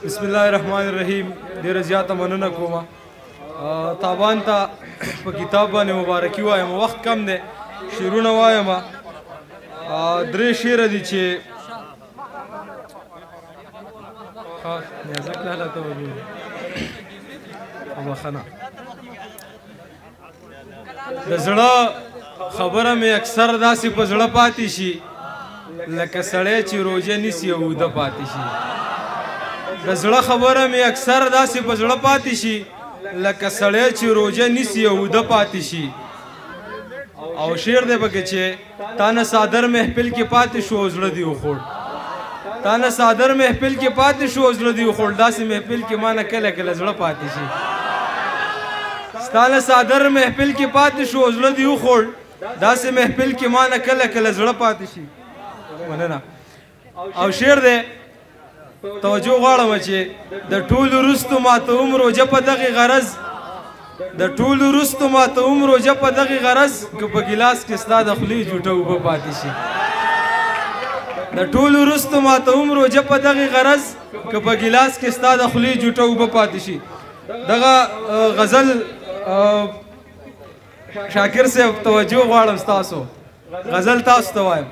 بسم الله الرحمن الرحیم. ډیره زیاته مننه کوم تابان ته په کتاب باندې مبارکي وایم. وخت کم دی، شعرونه وایم. درې شعره دي چې نیازک لاله ته وګورئ. بخښنه، د زړه خبره مې اکثر داسې په زړه پاتې شي لکه سړی چې روژه نیسي او اوده پاتې شي. د زړه خبره مې اکثر داسې په زړه پاتې شي لکه سړی چې روژه نیسي او اوده پاتې شي. او شعر دی پکې چې تا نه صادر محفل کې پاتې شو او زړه دې وخوړ. تا نه صادر محفل کې پاتې شو او زړه دې وخوړ. داسې محفل کې ما نه کله کله زړه پاتې شي. ستا نه صادر محفل کې پاتې شو او زړه دې وخوړ. داسې محفل کې ما نه کله کله زړه پاتې شي. مننه. او شعر دی، توجه غواړم چې د ټولو وروستو ماته هم روژه په دغې غرض، د ټولو وروستو ماته هم روژه په دغې غرض که په ګیلاس کې ستا د خولې جوټه اوبه پاتې شي. د ټولو وروستو ماته هم روژه په دغې غرض که په ګیلاس کې ستا د خولې جوټه اوبه پاتې شي. دغه غزل شاکر صاحب توجه غواړم ستاسو. غزل تاسو ته وایم: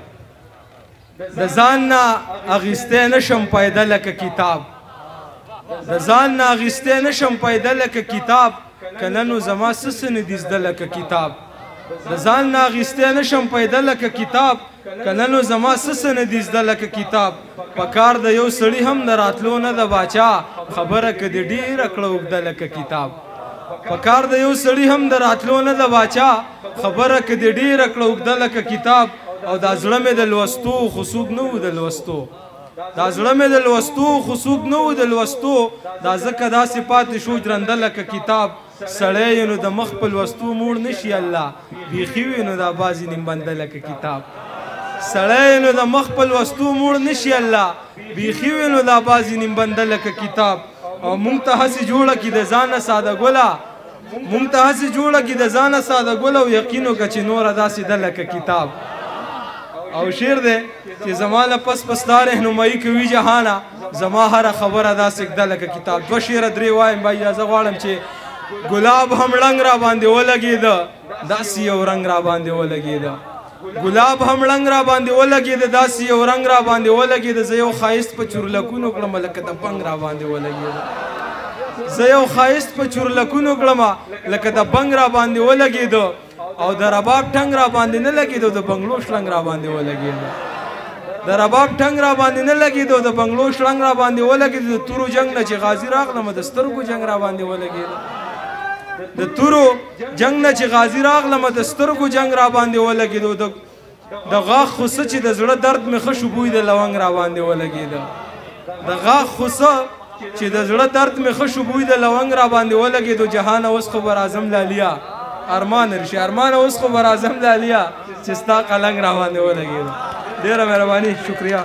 د ځان نه اخیستی نشم پیدا لکه کتاب، د ځان نه اخیستی نشم پیدا لکه کتاب، که نه نو زما څه څه نه دي زده لکه کتاب. د ځان نه اخیستی نشم پیدا لکه کتاب، که نه نو زما څه څه نه دي زده لکه کتاب. په کار د یو سړي هم د راتلو نه د باچا، خبره که دې ډېره کړه اوږده لکه کتاب. په کار د یو سړي هم د راتلو نه د باچا، خبره که دې ډېره کړه اوږده لکه کتاب. او دا زړه مې د لوستو خو څوک نه و د لوستو، دا زړه مې د لوستو خو څوک نه و د لوستو. دا ځکه داسې پاتې شو درنده لکه کتاب. سړی یې نو د مخ په لوستو موړ نه شي الله، بیخي وي نو دا بعضې نیم بنده لکه کتاب. سړی یې نو د مخ په لوستو موړ نه شي الله، بیخي وي نو دا بعضې نیم بنده لکه کتاب. او مونږ ته هسې جوړه کړي د ځانه ساده ګله، مونږ ته هسې جوړه کړي د ځانه ساده ګله، او یقین وکړه چې نوره داسې ده لکه کتاب. او شعر دی چې زما نه پس ستا رهنمایي کوي جهانه، زما هره خبره داسې ږده لکه کتاب. دوه شعره درې وایم. با اجازه غواړم چې ګلاب هم رنګ را باندې ولګېده، داسې یو رنګ را باندې ولګېده. ګلاب هم رنګ را باندې ولګېده، داسې یو رنګ را باندې ولګېده. زه یو ښایست په چورلکونو کړم لکه د بنګ را باندې ولګېده. زه یو ښایست په چورلکونو کړم لکه د بنګ را باندې ولګېده. او د رباب ټنګ را باندې نه لګېدو، د بنګلو شلنګ را باندې ولګېده. د رباب ټنګ را باندې نه لګېدو، د بنګلو شلنګ را باندې ولګېده. د تورو جنګ نه چې غازي راغلم، د سترګو جنګ را باندې ولګېده. د تورو جنګ نه چې غازي راغلم، د سترګو جنګ را باندې ولګېدو. د غاښ خوسه چې د زړه درد مې ښه شو، بوی د لونګ را باندې ولګېده. د غاښ خوسه چې د زړه درد مې ښه شو، بوی د لونګ را باندې ولګېدو. جهان اوس خو به راځم لالیا، ارمان رشي ارمان اوس خو به راځم لالیا، چې ستا قلنګ را باندې ولګېده. ډېره مهرباني، شکریه.